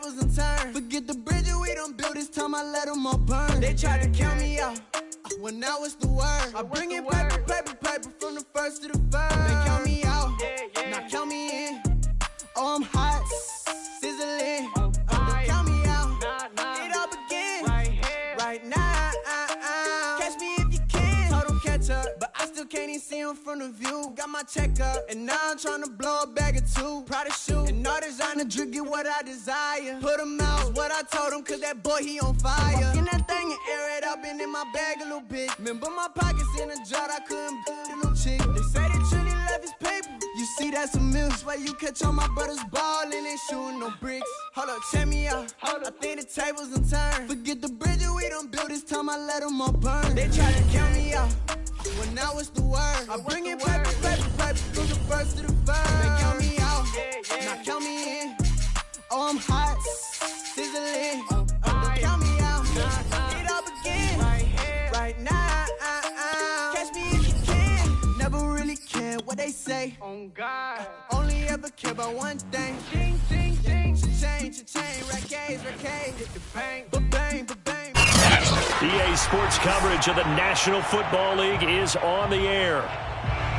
tables and turn. Forget the bridges we done built, this time I let them all burn. They tried to count me out, when now it's the word. I bring in paper, paper, paper from the first to the third. They count me out, now count me in. Oh, I'm hot, sizzling. Don't count me out, it all begin right now. Catch me if you can. Total catch up, but I still can't even see him from the view. Got my check up, and now I'm trying to blow a bag or two. Proud of shoe, and all designer drip, get what I desire. Put him out, is what I told him, cause that boy, he on fire. Walk in that thing and air it up, and in my bag a little bit. Remember my pockets in a jar, I couldn't a little chick. They say that Trinity left his paper. You see that's a milk, where you catch all my brothers ballin', ain't shooting no bricks. Hold up, check me out, I think the tables and turn. Forget the bridges we done built, this time I let them all burn. They try to count me out, well now it's the word. I bring in paper, paper, paper, from the first to the third. They count me out, now count me in. Oh, I'm hot, sizzling. Don't count me out, it all begin right now. Catch me if you can. Never really care what they say. On God, only ever care about one thing. Ding, ding, ding. Cha-ching, rackets, hit the bang, ba-bang, ba-bang. EA Sports coverage of the National Football League is on the air.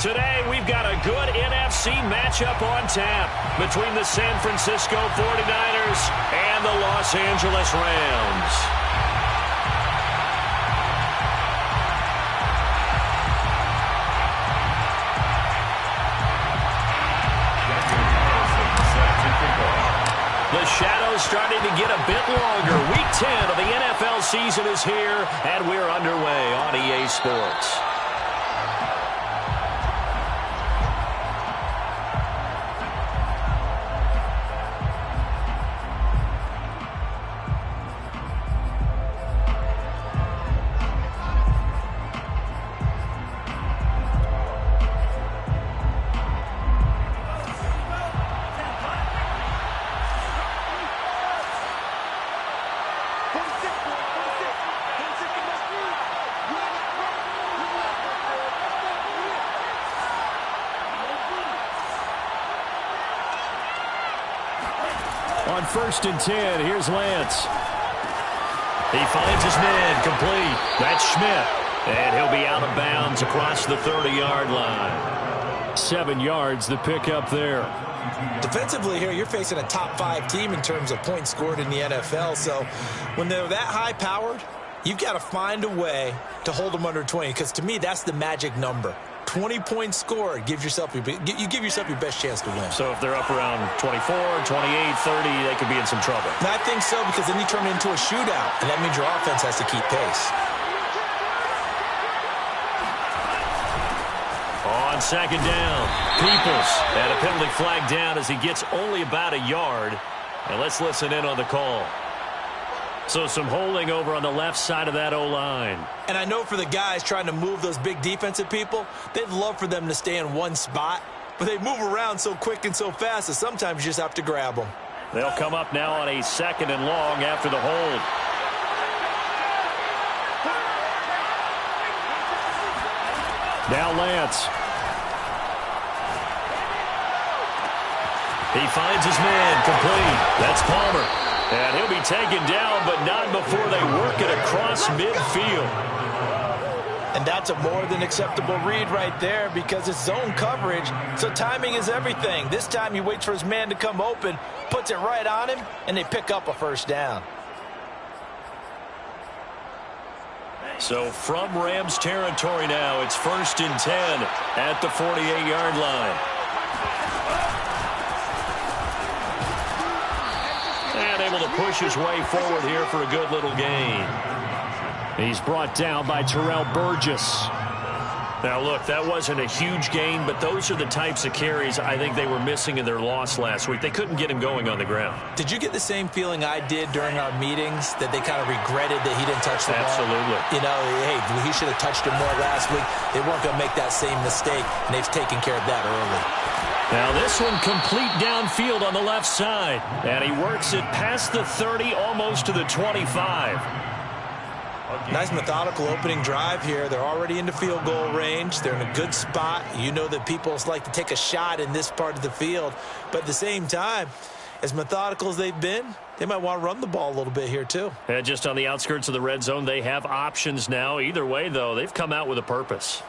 Today, we've got a good NFC matchup on tap between the San Francisco 49ers and the Los Angeles Rams. The shadow's starting to get a bit longer. Week 10 of the NFL season is here, and we're underway on EA Sports. On 1st and 10, here's Lance. He finds his man complete. That's Schmidt. And he'll be out of bounds across the 30-yard line. 7 yards, the pickup there. Defensively here, you're facing a top 5 team in terms of points scored in the NFL. So when they're that high-powered, you've got to find a way to hold them under 20. Because to me, that's the magic number. 20 points scored, you give yourself your best chance to win. So if they're up around 24, 28, 30, they could be in some trouble. And I think so, because then you turn it into a shootout, and that means your offense has to keep pace. On 2nd down, Peoples and a penalty flag down as he gets only about a yard. And let's listen in on the call. So some holding over on the left side of that O-line. And I know for the guys trying to move those big defensive people, they'd love for them to stay in one spot, but they move around so quick and so fast that sometimes you just have to grab them. They'll come up now on a 2nd and long after the hold. Now Lance. He finds his man complete. That's Palmer. And he'll be taken down, but not before they work it across midfield. And that's a more than acceptable read right there because it's zone coverage, so timing is everything. This time he waits for his man to come open, puts it right on him, and they pick up a 1st down. So from Rams territory now, it's 1st and 10 at the 48-yard line. And able to push his way forward here for a good little gain. He's brought down by Terrell Burgess. Now, look, that wasn't a huge gain, but those are the types of carries I think they were missing in their loss last week. They couldn't get him going on the ground. Did you get the same feeling I did during our meetings, that they kind of regretted that he didn't touch the ball? Absolutely. You know, hey, he should have touched him more last week. They weren't going to make that same mistake, and they've taken care of that early. Now this one complete downfield on the left side. And he works it past the 30, almost to the 25. Nice methodical opening drive here. They're already into field goal range. They're in a good spot. You know that people like to take a shot in this part of the field. But at the same time, as methodical as they've been, they might want to run the ball a little bit here too. And just on the outskirts of the red zone, they have options now. Either way, though, they've come out with a purpose.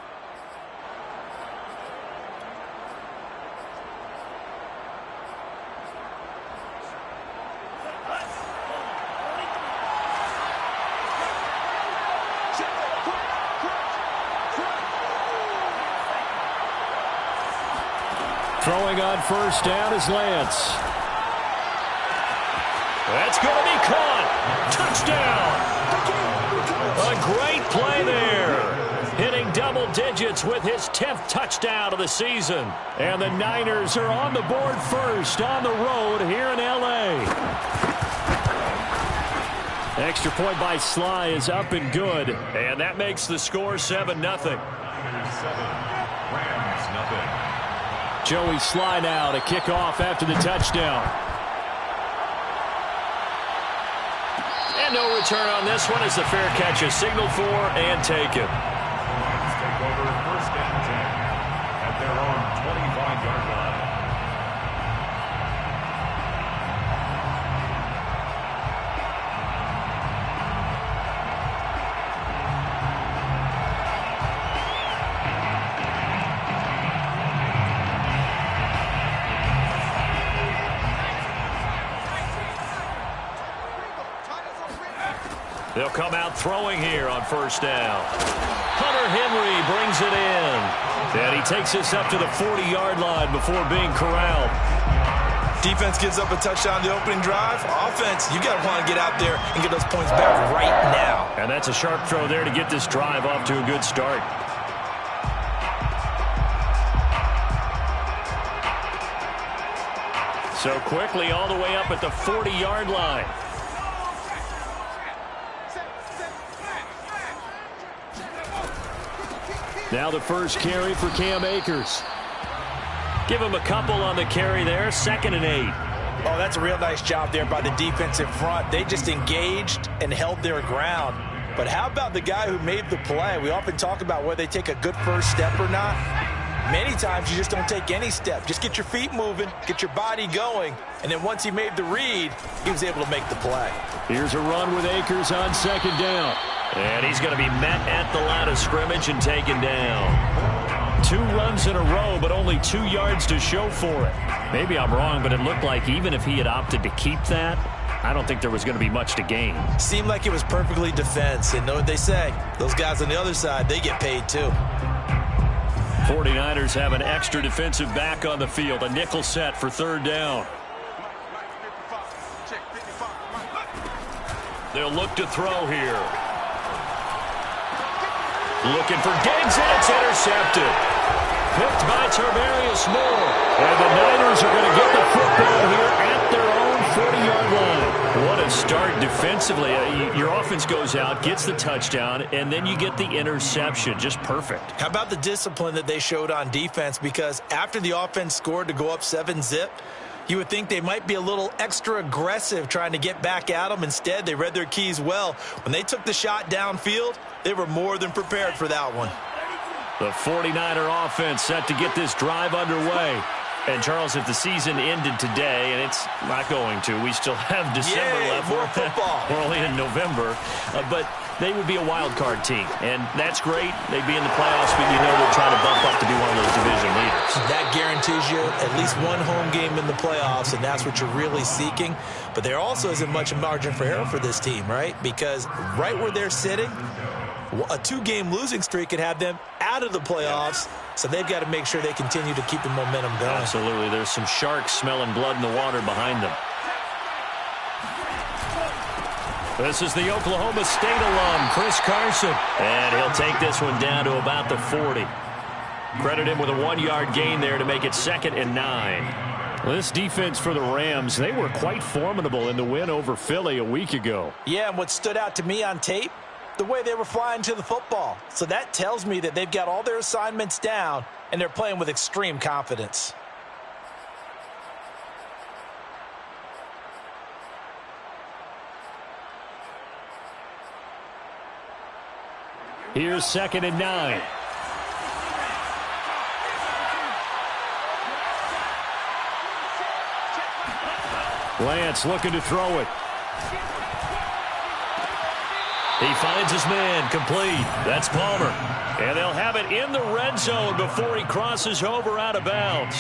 Throwing on first down is Lance. That's going to be caught. Touchdown. A great play there. Hitting double digits with his 10th touchdown of the season. And the Niners are on the board first on the road here in L.A. Extra point by Sly is up and good. And that makes the score 7-0. 7, Rams, nothing. Joey Sly now to kick off after the touchdown. And no return on this one as the fair catch is signaled for and taken. Lions take over first and 10 at their own 25-yard line. They'll come out throwing here on first down. Hunter Henry brings it in. And he takes us up to the 40-yard line before being corralled. Defense gives up a touchdown the opening drive. Offense, you got to want to get out there and get those points back right now. And that's a sharp throw there to get this drive off to a good start. So quickly all the way up at the 40-yard line. Now the first carry for Cam Akers. Give him a couple on the carry there. 2nd and 8. Oh, that's a real nice job there by the defensive front. They just engaged and held their ground. But how about the guy who made the play? We often talk about whether they take a good first step or not. Many times you just don't take any step. Just get your feet moving, get your body going, and then once he made the read, he was able to make the play. Here's a run with Akers on 2nd down. And he's going to be met at the line of scrimmage and taken down. 2 runs in a row, but only 2 yards to show for it. Maybe I'm wrong, but it looked like even if he had opted to keep that, I don't think there was going to be much to gain. Seemed like it was perfectly defense. And know what they say, those guys on the other side, they get paid too. 49ers have an extra defensive back on the field. A nickel set for 3rd down. They'll look to throw here. Looking for Diggs, and it's intercepted. Picked by Tarvarius Moore. And the Niners are going to get the football here at their own 40-yard line. What a start defensively. Your offense goes out, gets the touchdown, and then you get the interception. Just perfect. How about the discipline that they showed on defense? Because after the offense scored to go up 7-zip, you would think they might be a little extra aggressive trying to get back at them. Instead, they read their keys well. When they took the shot downfield, they were more than prepared for that one. The 49er offense set to get this drive underway. And, Charles, if the season ended today, and it's not going to, we still have December left. More football. We're only in November. But they would be a wild card team. And that's great. They'd be in the playoffs, but you know they'll try to bump up to be one of those division leaders. That guarantees you at least one home game in the playoffs, and that's what you're really seeking. But there also isn't much margin for error for this team, right? Because right where they're sitting, a 2-game losing streak could have them out of the playoffs, so they've got to make sure they continue to keep the momentum going. Absolutely. There's some sharks smelling blood in the water behind them. This is the Oklahoma State alum, Chris Carson. And he'll take this one down to about the 40. Credit him with a 1-yard gain there to make it 2nd and 9. Well, this defense for the Rams, they were quite formidable in the win over Philly a week ago. Yeah, and what stood out to me on tape, the way they were flying to the football. So that tells me that they've got all their assignments down, and they're playing with extreme confidence. Here's 2nd and 9. Lance looking to throw it. He finds his man, complete. That's Palmer. And they'll have it in the red zone before he crosses over out of bounds.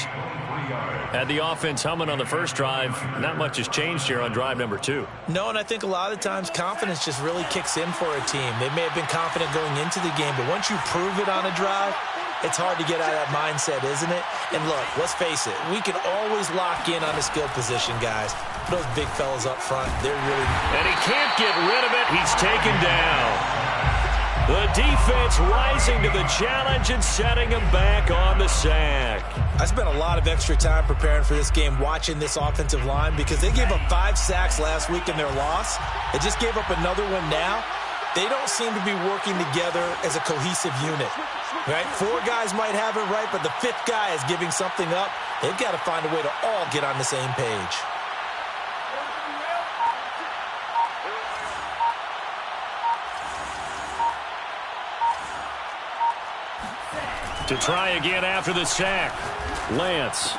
Had the offense humming on the first drive. Not much has changed here on drive number 2. No, and I think a lot of times confidence just really kicks in for a team. They may have been confident going into the game, but once you prove it on a drive, it's hard to get out of that mindset, isn't it? And look, let's face it, we can always lock in on the skill position, guys. Those big fellas up front, they're really... And he can't get rid of it. He's taken down. The defense rising to the challenge and setting him back on the sack. I spent a lot of extra time preparing for this game, watching this offensive line, because they gave up 5 sacks last week in their loss. They just gave up another one now. They don't seem to be working together as a cohesive unit. Right? 4 guys might have it right, but the 5th guy is giving something up. They've got to find a way to all get on the same page. To try again after the sack. Lance.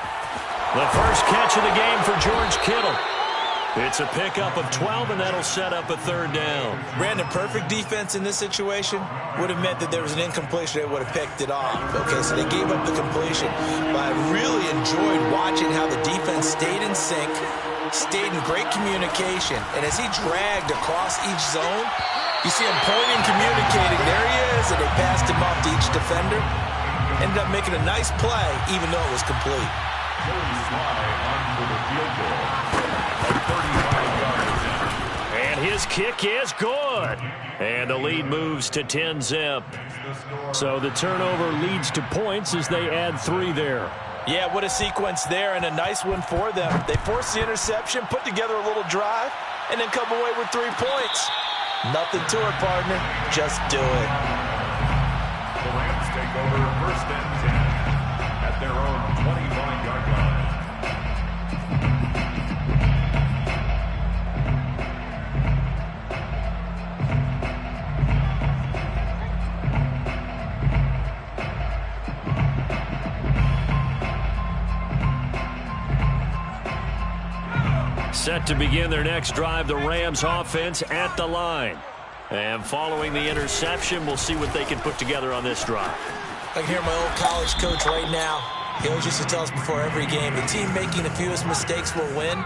The first catch of the game for George Kittle. It's a pickup of 12, and that'll set up a 3rd down. Brandon, perfect defense in this situation would have meant that there was an incompletion. They would have picked it off. Okay, so they gave up the completion. But I really enjoyed watching how the defense stayed in sync, stayed in great communication. And as he dragged across each zone, you see him pointing, communicating. There he is, and they passed him off to each defender. Ended up making a nice play, even though it was complete. And his kick is good. And the lead moves to 10-zip. So the turnover leads to points as they add 3 there. Yeah, what a sequence there, and a nice one for them. They forced the interception, put together a little drive, and then come away with 3 points. Nothing to it, partner. Just do it. The Rams take over 1st and 10 at their own 25-yard line. Set to begin their next drive, the Rams offense at the line. And following the interception, we'll see what they can put together on this drive. I can hear my old college coach right now. He always used to tell us before every game, the team making the fewest mistakes will win.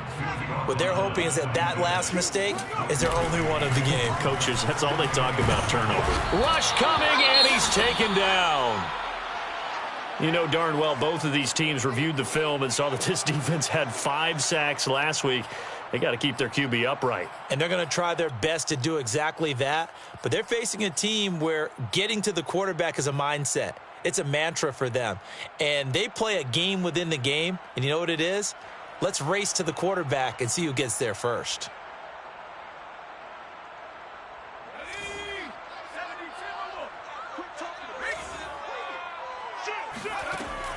What they're hoping is that that last mistake is their only one of the game. Coaches, that's all they talk about, turnover. Rush coming, and he's taken down. You know darn well both of these teams reviewed the film and saw that this defense had 5 sacks last week. They got to keep their QB upright. And they're going to try their best to do exactly that. But they're facing a team where getting to the quarterback is a mindset. It's a mantra for them. And they play a game within the game. And you know what it is? Let's race to the quarterback and see who gets there first.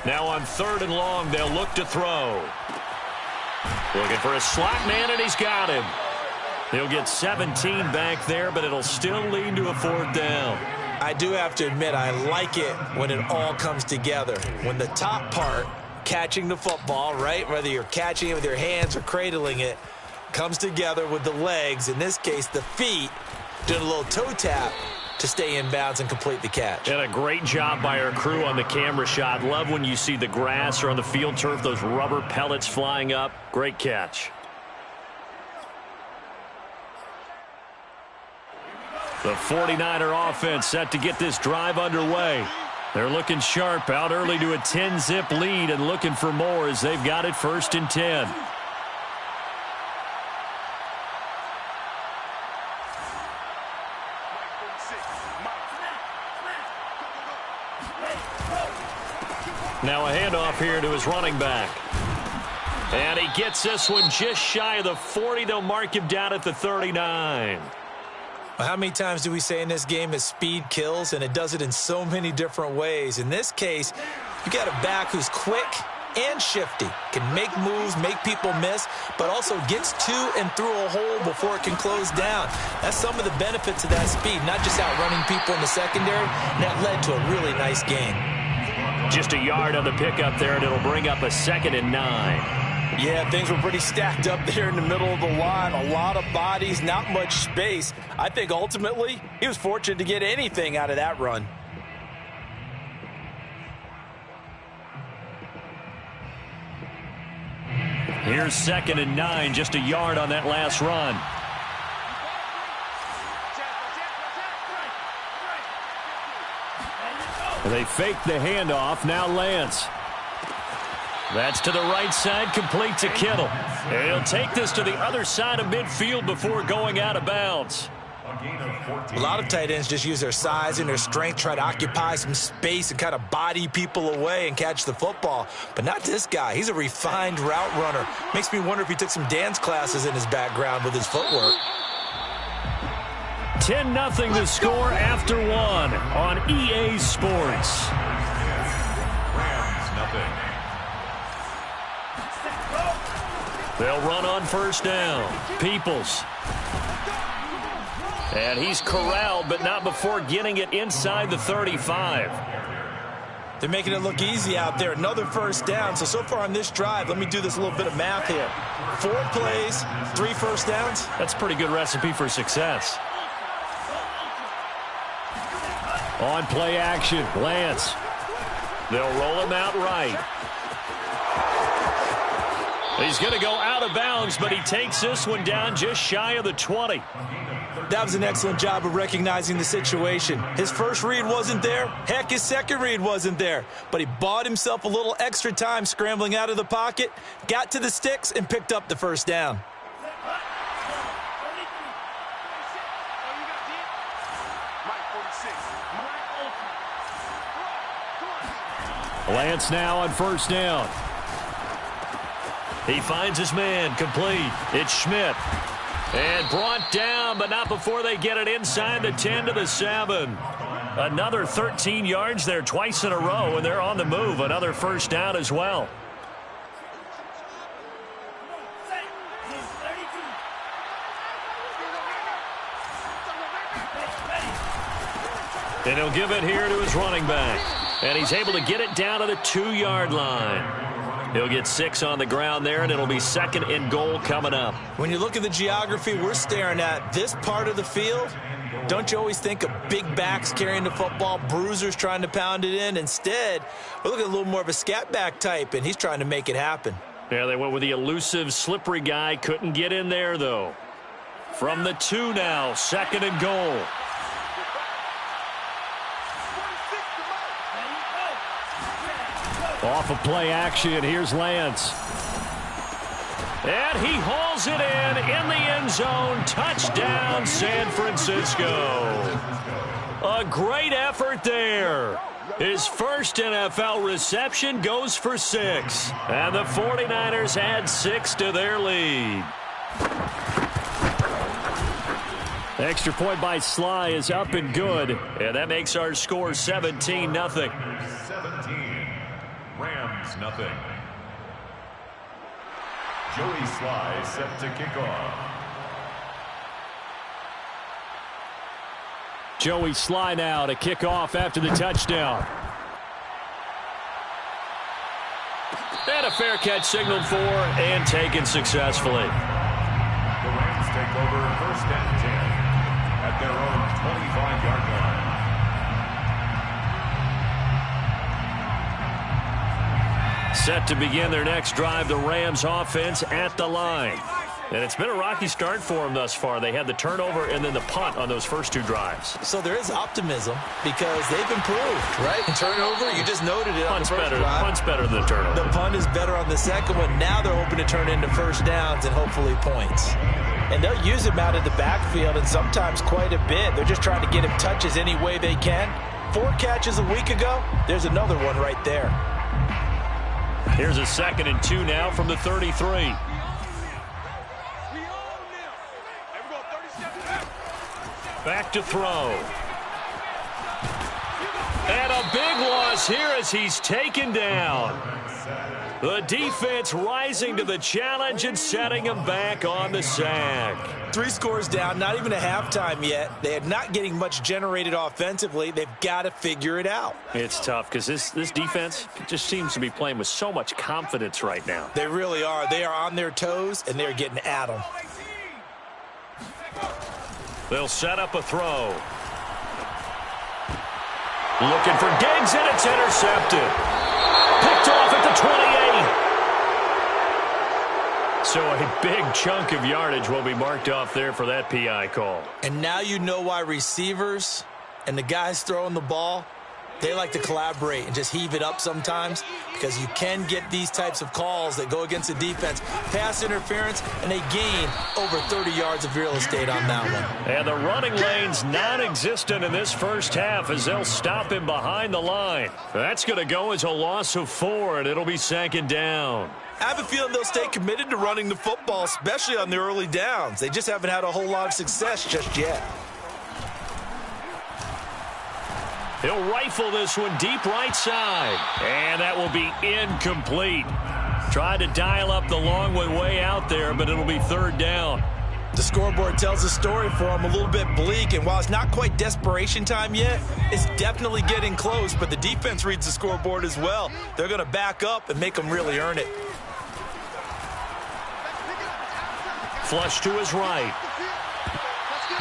Now on 3rd and long, they'll look to throw. Looking for a slot man, and he's got him. He'll get 17 back there, but it'll still lead to a 4th down. I do have to admit, I like it when it all comes together. When the top part, catching the football, right, whether you're catching it with your hands or cradling it, comes together with the legs, in this case the feet, doing a little toe tap to stay in bounds and complete the catch. And a great job by our crew on the camera shot. Love when you see the grass or on the field turf, those rubber pellets flying up. Great catch. The 49er offense set to get this drive underway. They're looking sharp, out early to a 10-zip lead and looking for more as they've got it 1st and 10. Now a handoff here to his running back. And he gets this one just shy of the 40. They'll mark him down at the 39. How many times do we say in this game that speed kills, and it does it in so many different ways? In this case, you got a back who's quick and shifty, can make moves, make people miss, but also gets to and through a hole before it can close down. That's some of the benefits of that speed, not just outrunning people in the secondary, and that led to a really nice game. Just a yard on the pickup there, and it'll bring up a 2nd and 9. Yeah, things were pretty stacked up there in the middle of the line. A lot of bodies, not much space. I think ultimately he was fortunate to get anything out of that run. Here's 2nd and 9, just a yard on that last run. They fake the handoff. Now Lance. That's to the right side, complete to Kittle. And he'll take this to the other side of midfield before going out of bounds. A lot of tight ends just use their size and their strength, try to occupy some space and kind of body people away and catch the football. But not this guy. He's a refined route runner. Makes me wonder if he took some dance classes in his background with his footwork. 10-0 the score after 1 on EA Sports. Rams, nothing. They'll run on 1st down. Peoples. And he's corralled, but not before getting it inside the 35. They're making it look easy out there. Another 1st down. So far on this drive, let me do this little bit of math here. 4 plays, 3 1st downs. That's a pretty good recipe for success. On play action, Lance. They'll roll him out right. He's going to go out of bounds, but he takes this one down just shy of the 20. That was an excellent job of recognizing the situation. His first read wasn't there. Heck, his second read wasn't there. But he bought himself a little extra time scrambling out of the pocket, got to the sticks, and picked up the 1st down. Lance now on 1st down. He finds his man, complete. It's Schmidt. And brought down, but not before they get it inside the 10 to the 7. Another 13 yards there twice in a row, and they're on the move. Another 1st down as well. And he'll give it here to his running back. And he's able to get it down to the 2-yard line. He'll get 6 on the ground there, and it'll be 2nd and goal coming up. When you look at the geography we're staring at, this part of the field, don't you always think of big backs carrying the football, bruisers trying to pound it in? Instead, we're looking at a little more of a scat back type, and he's trying to make it happen. Yeah, they went with the elusive, slippery guy. Couldn't get in there, though. From the 2 now, 2nd and goal. Off of play action, here's Lance. And he hauls it in the end zone. Touchdown, San Francisco. A great effort there. His first NFL reception goes for 6. And the 49ers add 6 to their lead. Extra point by Sly is up and good. And that makes our score 17-0. 17. Rams, nothing. Joey Sly set to kick off. Joey Sly now to kick off after the touchdown. And a fair catch signaled for and taken successfully. The Rams take over 1st and 10 at their own 25-yard line. Set to begin their next drive, the Rams offense at the line. And it's been a rocky start for them thus far. They had the turnover and then the punt on those first 2 drives. So there is optimism because they've improved, right? Turnover, you just noted it on the first drive. Punt's better than the turnover. The punt is better on the second one. Now they're hoping to turn into 1st downs and hopefully points. And they'll use him out of the backfield and sometimes quite a bit. They're just trying to get him touches any way they can. 4 catches a week ago. There's another one right there. Here's a 2nd and 2 now from the 33. Back to throw. And a big loss here as he's taken down. The defense rising to the challenge and setting him back on the sack. 3 scores down, not even a halftime yet. They are not getting much generated offensively. They've got to figure it out. It's tough because this defense just seems to be playing with so much confidence right now. They really are. They are on their toes, and they're getting at them. They'll set up a throw. Looking for Diggs, and it's intercepted. Picked off at the 28. So a big chunk of yardage will be marked off there for that PI call. And now you know why receivers and the guys throwing the ball, they like to collaborate and just heave it up sometimes, because you can get these types of calls that go against the defense. Pass interference, and they gain over 30 yards of real estate on that one. And the running lane's non-existent in this first half as they'll stop him behind the line. That's going to go as a loss of 4, and it'll be 2nd down. I have a feeling they'll stay committed to running the football, especially on the early downs. They just haven't had a whole lot of success just yet. He'll rifle this one deep right side. And that will be incomplete. Tried to dial up the long way out there, but it'll be 3rd down. The scoreboard tells a story for him, a little bit bleak, and while it's not quite desperation time yet, it's definitely getting close, but the defense reads the scoreboard as well. They're going to back up and make them really earn it. Flush to his right.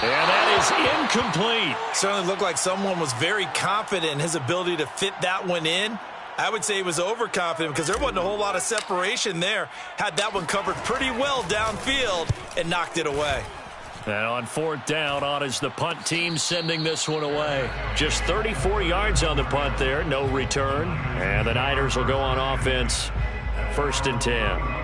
And that is incomplete. Certainly looked like someone was very confident in his ability to fit that one in. I would say he was overconfident because there wasn't a whole lot of separation there. Had that one covered pretty well downfield and knocked it away. And on 4th down, on is the punt team sending this one away. Just 34 yards on the punt there, no return. And the Niners will go on offense, 1st and 10.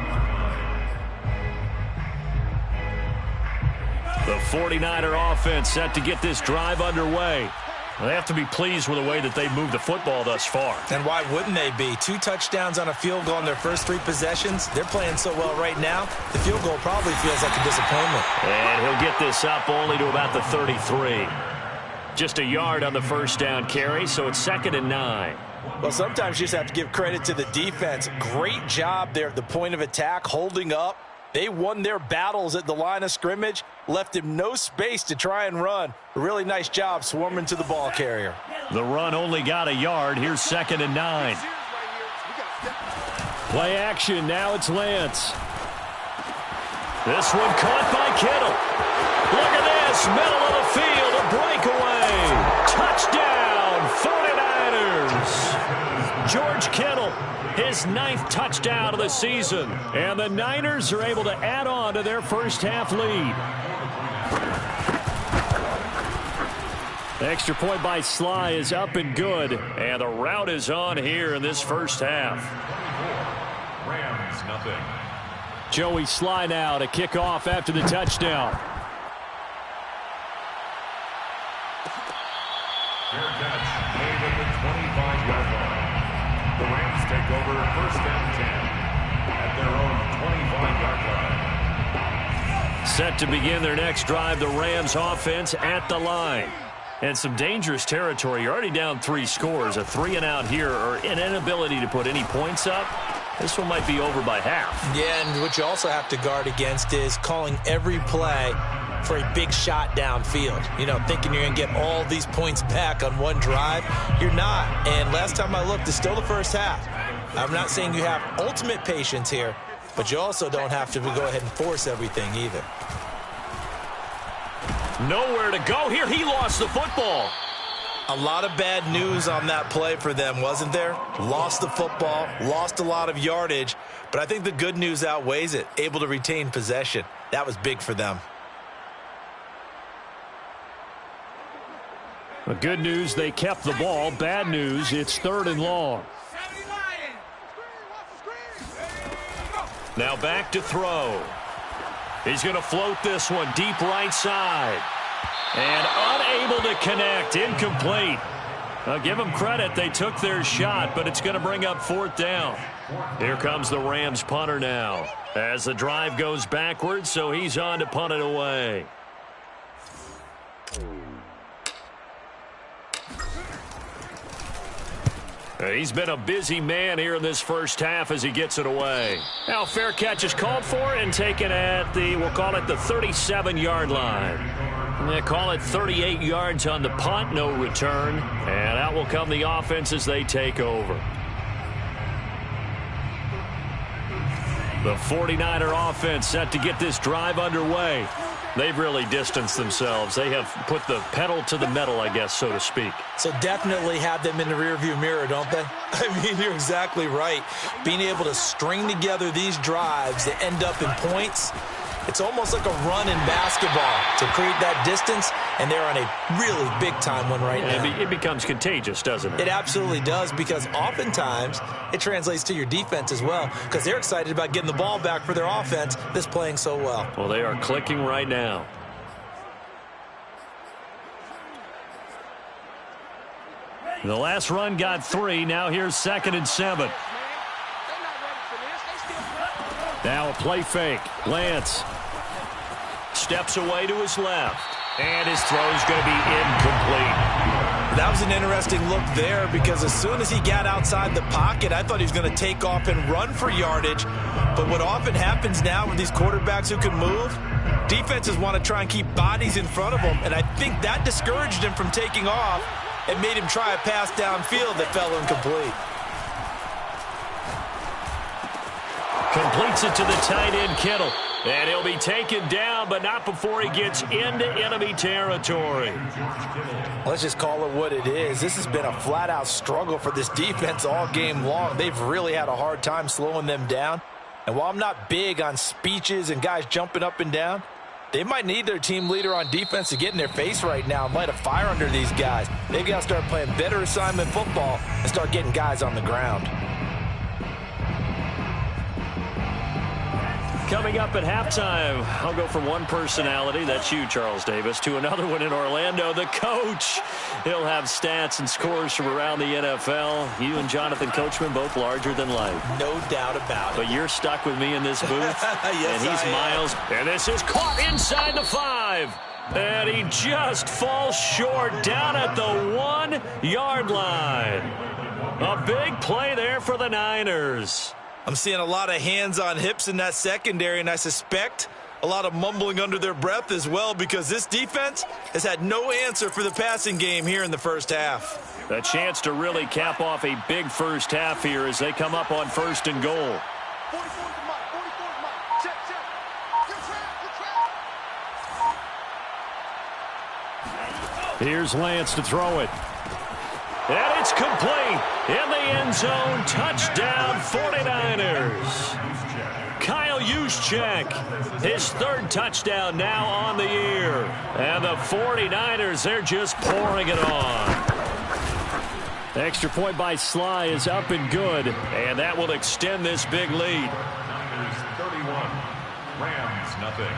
The 49er offense set to get this drive underway. They have to be pleased with the way that they've moved the football thus far. And why wouldn't they be? 2 touchdowns on a field goal in their first 3 possessions. They're playing so well right now, the field goal probably feels like a disappointment. And he'll get this up only to about the 33. Just a yard on the 1st down carry, so it's 2nd and 9. Well, sometimes you just have to give credit to the defense. Great job there at the point of attack, holding up. They won their battles at the line of scrimmage, left him no space to try and run. A really nice job swarming to the ball carrier. The run only got a yard. Here's 2nd and 9. Play action. Now it's Lance. This one caught by Kittle. Look at this. Middle of the field. A breakaway. Touchdown, 49ers. George Kittle, his 9th touchdown of the season. And the Niners are able to add on to their first half lead. The extra point by Sly is up and good. And the route is on here in this first half. Rams, nothing. Joey Sly now to kick off after the touchdown. Fair catch made at the 25-yard line. The Rams take over 1st and 10 at their own 25-yard line. Set to begin their next drive, the Rams offense at the line. And some dangerous territory. You're already down 3 scores. A 3-and-out here, or an inability to put any points up. This one might be over by half. Yeah, and what you also have to guard against is calling every play for a big shot downfield. You know, thinking you're going to get all these points back on one drive. You're not. And last time I looked, it's still the first half. I'm not saying you have ultimate patience here, but you also don't have to go ahead and force everything either. Nowhere to go here. He lost the football. A lot of bad news on that play for them, wasn't there? Lost the football, lost a lot of yardage, but I think the good news outweighs it. Able to retain possession. That was big for them. The good news, they kept the ball. Bad news, it's 3rd and long. Now back to throw. He's going to float this one deep right side. And unable to connect. Incomplete. I'll give them credit. They took their shot, but it's going to bring up 4th down. Here comes the Rams punter now. As the drive goes backwards, so he's on to punt it away. He's been a busy man here in this first half as he gets it away. Now fair catch is called for and taken at the, we'll call it the 37-yard line. They call it 38 yards on the punt, no return. And out will come the offense as they take over. The 49er offense set to get this drive underway. They've really distanced themselves. They have put the pedal to the metal, I guess, so to speak. So definitely have them in the rearview mirror, don't they? I mean, you're exactly right. Being able to string together these drives that end up in points, it's almost like a run in basketball to create that distance, and they're on a really big-time one right now. It becomes contagious, doesn't it? It absolutely does, because oftentimes it translates to your defense as well, because they're excited about getting the ball back for their offense that's playing so well. Well, they are clicking right now. The last run got 3. Now here's 2nd and 7. Now a play fake. Lance steps away to his left. And his throw's going to be incomplete. That was an interesting look there, because as soon as he got outside the pocket, I thought he was going to take off and run for yardage. But what often happens now with these quarterbacks who can move, defenses want to try and keep bodies in front of them. And I think that discouraged him from taking off and made him try a pass downfield that fell incomplete. Completes it to the tight end, Kittle. And he'll be taken down, but not before he gets into enemy territory. Let's just call it what it is. This has been a flat-out struggle for this defense all game long. They've really had a hard time slowing them down. And while I'm not big on speeches and guys jumping up and down, they might need their team leader on defense to get in their face right now and light a fire under these guys. They've got to start playing better assignment football and start getting guys on the ground. Coming up at halftime, I'll go from one personality, that's you, Charles Davis, to another one in Orlando, the coach. He'll have stats and scores from around the NFL. You and Jonathan Coachman, both larger than life. No doubt about it. But you're stuck with me in this booth. Yes, and he's Miles. And this is caught inside the 5. And he just falls short down at the 1-yard line. A big play there for the Niners. I'm seeing a lot of hands on hips in that secondary, and I suspect a lot of mumbling under their breath as well, because this defense has had no answer for the passing game here in the first half. A chance to really cap off a big first half here as they come up on 1st and goal. Here's Lance to throw it. And it's complete in the end zone. Touchdown 49ers. Kyle Juszczyk, his 3rd touchdown now on the year. And the 49ers, they're just pouring it on. Extra point by Sly is up and good. And that will extend this big lead. Niners 31, Rams nothing.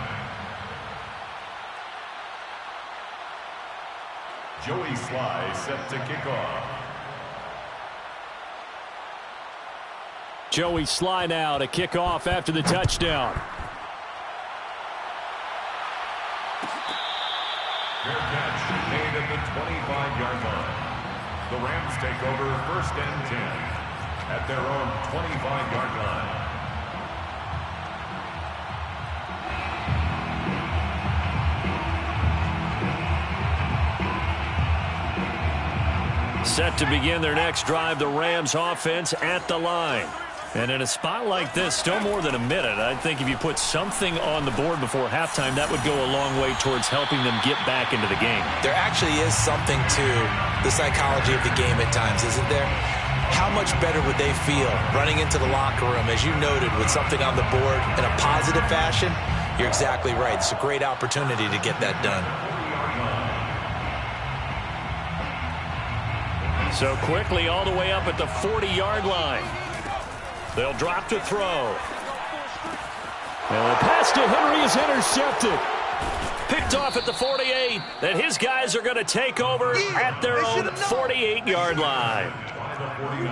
Joey Sly set to kick off. Joey Sly now to kick off after the touchdown. Fair catch made at the 25-yard line. The Rams take over 1st and 10 at their own 25-yard line. Set to begin their next drive, the Rams offense at the line. And in a spot like this, still more than a minute, I think if you put something on the board before halftime, that would go a long way towards helping them get back into the game. There actually is something to the psychology of the game at times, isn't there? How much better would they feel running into the locker room, as you noted, with something on the board in a positive fashion? You're exactly right. It's a great opportunity to get that done. So quickly all the way up at the 40-yard line. They'll drop to throw. And the pass to Henry is intercepted. Picked off at the 48. And his guys are going to take over at their own 48-yard line.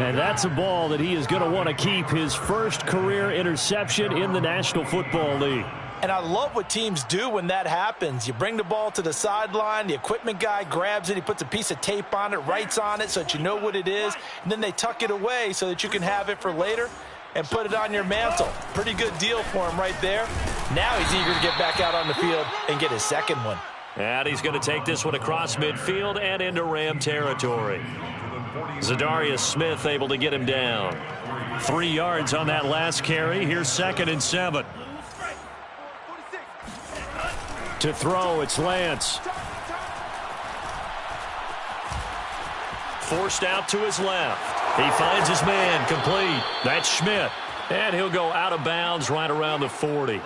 And that's a ball that he is going to want to keep, his first career interception in the National Football League. And I love what teams do when that happens. You bring the ball to the sideline, the equipment guy grabs it, he puts a piece of tape on it, writes on it so that you know what it is, and then they tuck it away so that you can have it for later and put it on your mantle. Pretty good deal for him right there. Now he's eager to get back out on the field and get his second one. And he's going to take this one across midfield and into Ram territory. Zadarius Smith able to get him down. 3 yards on that last carry. Here's 2nd and 7. To throw, it's Lance. Forced out to his left. He finds his man, complete. That's Schmidt. And he'll go out of bounds right around the 40.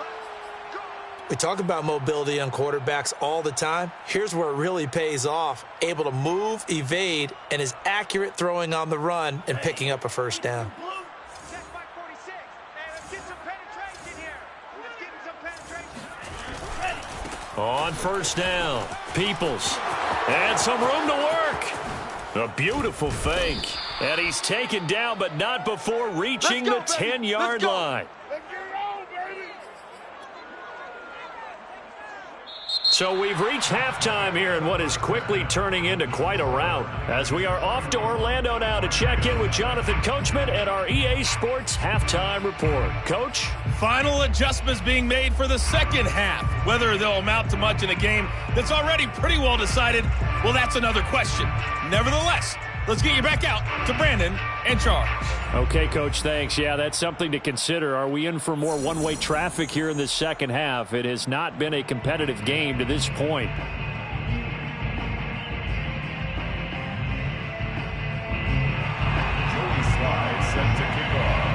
We talk about mobility on quarterbacks all the time. Here's where it really pays off. Able to move, evade, and is accurate throwing on the run and picking up a first down. On first down, Peoples. And some room to work. A beautiful fake. And he's taken down, but not before reaching the 10-yard line. So we've reached halftime here in what is quickly turning into quite a rout, as we are off to Orlando now to check in with Jonathan Coachman at our EA Sports Halftime Report. Coach? Final adjustments being made for the second half. Whether they'll amount to much in a game that's already pretty well decided, well, that's another question. Nevertheless, let's get you back out to Brandon and Charles. Okay, Coach, thanks. Yeah, that's something to consider. Are we in for more one-way traffic here in the second half? It has not been a competitive game to this point. Joey Slye set to kick off.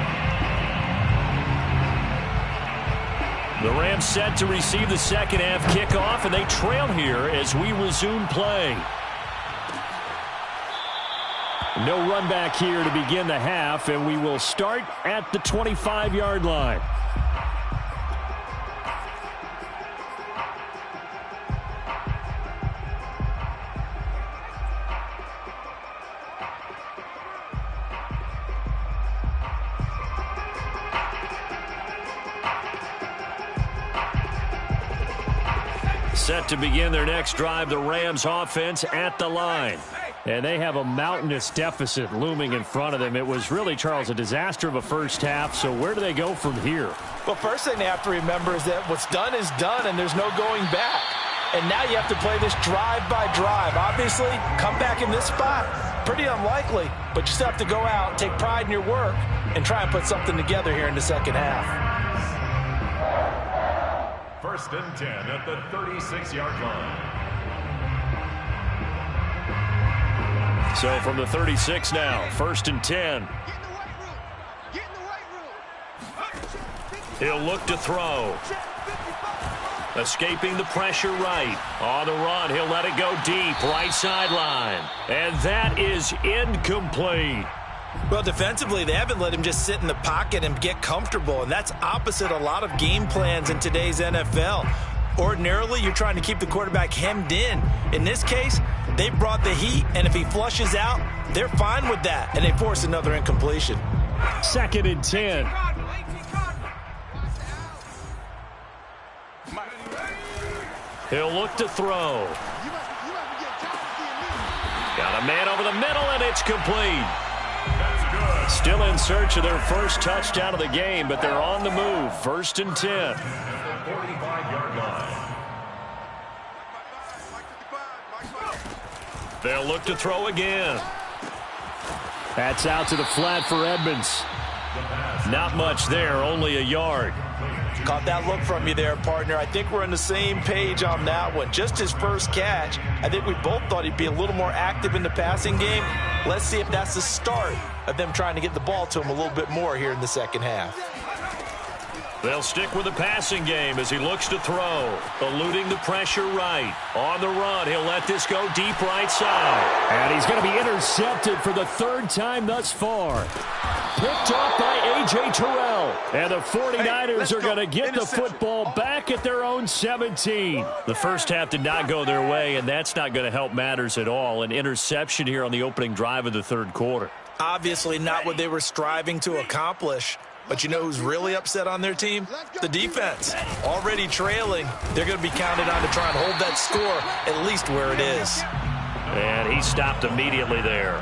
The Rams set to receive the second half kickoff, and they trail here as we resume play. No run back here to begin the half, and we will start at the 25-yard line. Set to begin their next drive, the Rams offense at the line. And they have a mountainous deficit looming in front of them. It was really, Charles, a disaster of a first half. So where do they go from here? Well, first thing they have to remember is that what's done is done, and there's no going back. And now you have to play this drive by drive. Obviously, come back in this spot, pretty unlikely. But you still have to go out, take pride in your work, and try and put something together here in the second half. 1st and 10 at the 36-yard line. So from the 36 now, 1st and 10. He'll look to throw. Escaping the pressure right. On the run, he'll let it go deep, right sideline. And that is incomplete. Well, defensively, they haven't let him just sit in the pocket and get comfortable, and that's opposite a lot of game plans in today's NFL. Ordinarily, you're trying to keep the quarterback hemmed in. In this case, they brought the heat, and if he flushes out, they're fine with that, and they force another incompletion. 2nd and 10. He'll look to throw. Got a man over the middle, and it's complete. Still in search of their first touchdown of the game, but they're on the move. 1st and 10. 45-yard line. They'll look to throw again. That's out to the flat for Edmonds. Not much there, only a yard. Caught that look from you there, partner. I think we're on the same page on that one. Just his first catch. I think we both thought he'd be a little more active in the passing game. Let's see if that's the start of them trying to get the ball to him a little bit more here in the second half. They'll stick with the passing game as he looks to throw. Eluding the pressure right. On the run, he'll let this go deep right side. And he's going to be intercepted for the 3rd time thus far. Picked off by A.J. Terrell. And the 49ers are going to get the football back at their own 17. The first half did not go their way, and that's not going to help matters at all. An interception here on the opening drive of the 3rd quarter. Obviously not what they were striving to accomplish. But you know who's really upset on their team? The defense. Already trailing. They're going to be counted on to try and hold that score at least where it is. And he stopped immediately there.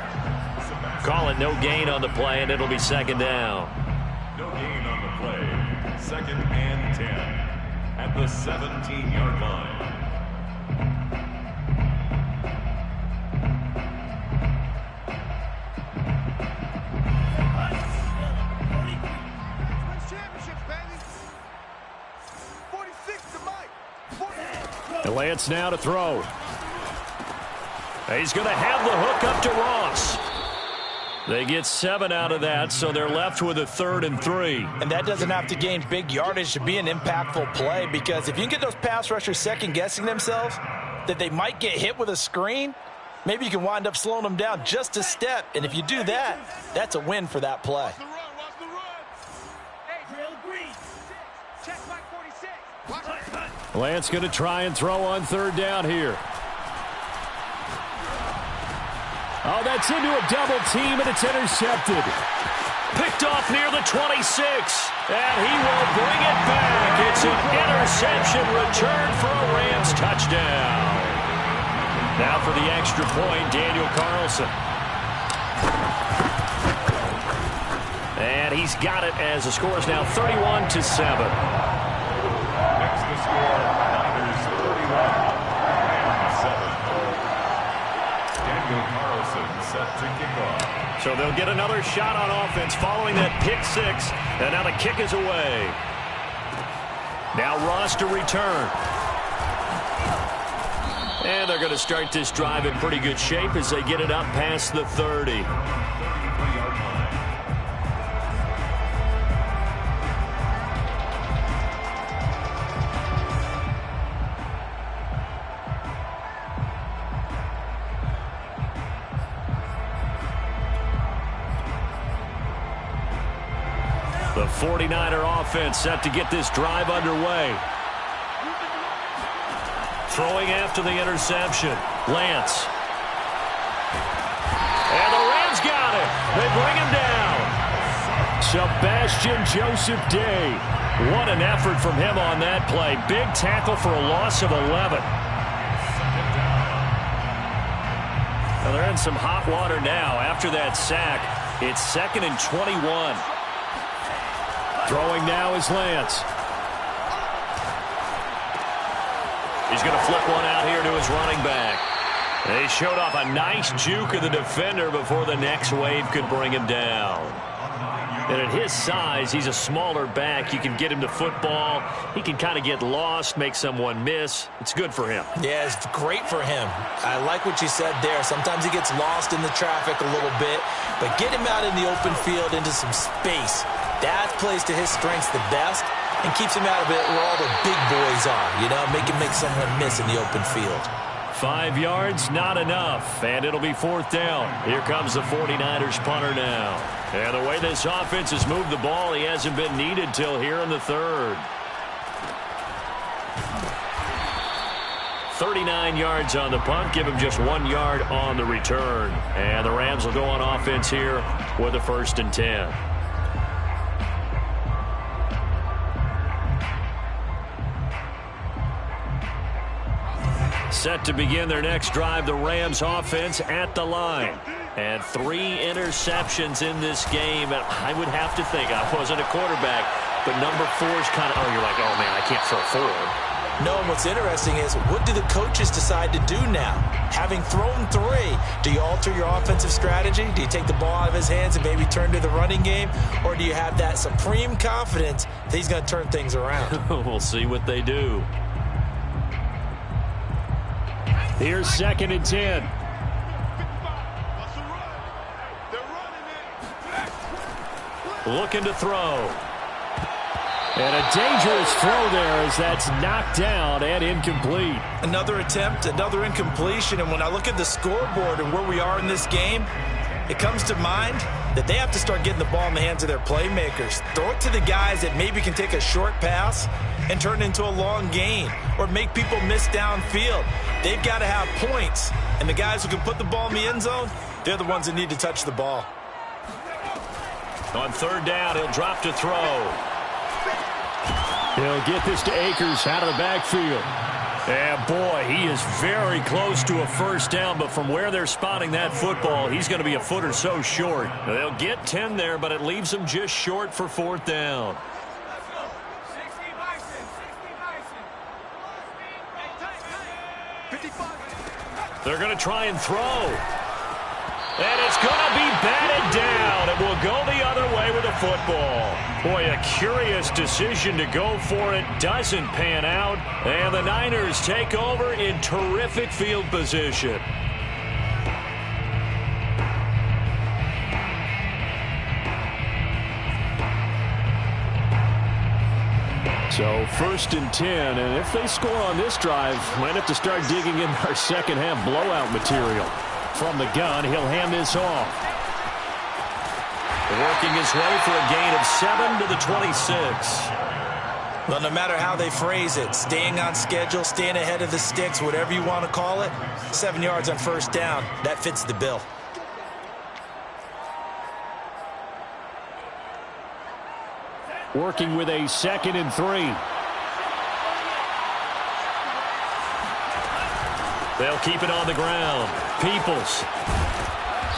Call it no gain on the play, and it'll be second down. No gain on the play. Second and 10 at the 17-yard line. Lance now to throw. He's going to have the hook up to Ross. They get 7 out of that, so they're left with a 3rd and 3. And that doesn't have to gain big yardage to be an impactful play, because if you can get those pass rushers second-guessing themselves that they might get hit with a screen, maybe you can wind up slowing them down just a step. And if you do that, that's a win for that play. Lance going to try and throw on 3rd down here. Oh, that's into a double team, and it's intercepted. Picked off near the 26, and he will bring it back. It's an interception return for a Rams touchdown. Now for the extra point, Daniel Carlson. And he's got it as the score is now 31-7. Next to score, Niners 31, Rams 7. Daniel Carlson set to kick off. So they'll get another shot on offense following that pick 6, and now the kick is away. Now Ross to return. And they're going to start this drive in pretty good shape as they get it up past the 30. The 49er offense set to get this drive underway. Throwing after the interception. Lance. And the Rams got it. They bring him down. Sebastian Joseph Day. What an effort from him on that play. Big tackle for a loss of 11. Well, they're in some hot water now. After that sack, it's 2nd and 21. Throwing now is Lance. He's going to flip one out here to his running back. They showed off a nice juke of the defender before the next wave could bring him down. And at his size, he's a smaller back. You can get him to football. He can kind of get lost, make someone miss. It's good for him. Yeah, it's great for him. I like what you said there. Sometimes he gets lost in the traffic a little bit, but get him out in the open field into some space. That plays to his strengths the best and keeps him out of it where all the big boys are, you know, make him make someone miss in the open field. 5 yards, not enough, and it'll be 4th down. Here comes the 49ers punter now. And the way this offense has moved the ball, he hasn't been needed till here in the 3rd. 39 yards on the punt, give him just 1 yard on the return. And the Rams will go on offense here with a 1st and 10. Set to begin their next drive, the Rams offense at the line. And 3 interceptions in this game. And I would have to think, I wasn't a quarterback, but number 4 is kind of, oh, you're like, oh, man, I can't throw 4. No, and what's interesting is, what do the coaches decide to do now? Having thrown 3, do you alter your offensive strategy? Do you take the ball out of his hands and maybe turn to the running game? Or do you have that supreme confidence that he's going to turn things around? We'll see what they do. Here's 2nd and 10. Looking to throw. And a dangerous throw there as that's knocked down and incomplete. Another attempt, another incompletion. And when I look at the scoreboard and where we are in this game, it comes to mind that they have to start getting the ball in the hands of their playmakers. Throw it to the guys that maybe can take a short pass and turn it into a long gain or make people miss downfield. They've got to have points. And the guys who can put the ball in the end zone, they're the ones that need to touch the ball. On third down, he'll drop to throw. He'll get this to Akers out of the backfield. And boy, he is very close to a first down, but from where they're spotting that football, he's going to be a foot or so short. They'll get 10 there, but it leaves them just short for fourth down. They're going to try and throw. And it's going to be batted down. It will go the other way with the football. Boy, a curious decision to go for it. Doesn't pan out. And the Niners take over in terrific field position. So first and 10, and if they score on this drive, might have to start digging in our second half blowout material. From the gun, he'll hand this off. Working his way for a gain of 7 to the 26. Well, no matter how they phrase it, staying on schedule, staying ahead of the sticks, whatever you want to call it, 7 yards on first down, that fits the bill. Working with a 2nd and 3. They'll keep it on the ground. Peoples.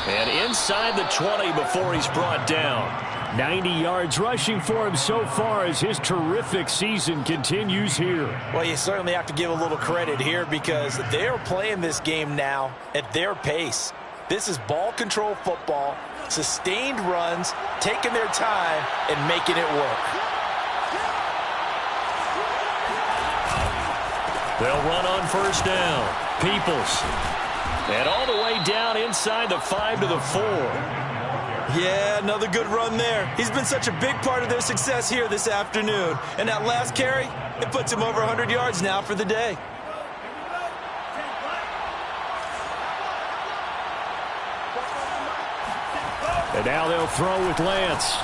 And inside the 20 before he's brought down. 90 yards rushing for him so far as his terrific season continues here. Well, you certainly have to give a little credit here because they're playing this game now at their pace. This is ball control football, sustained runs, taking their time, and making it work. They'll run on first down. Peoples. And all the way down inside the 5 to the 4. Yeah, another good run there. He's been such a big part of their success here this afternoon. And that last carry, it puts him over 100 yards now for the day. And now they'll throw with Lance.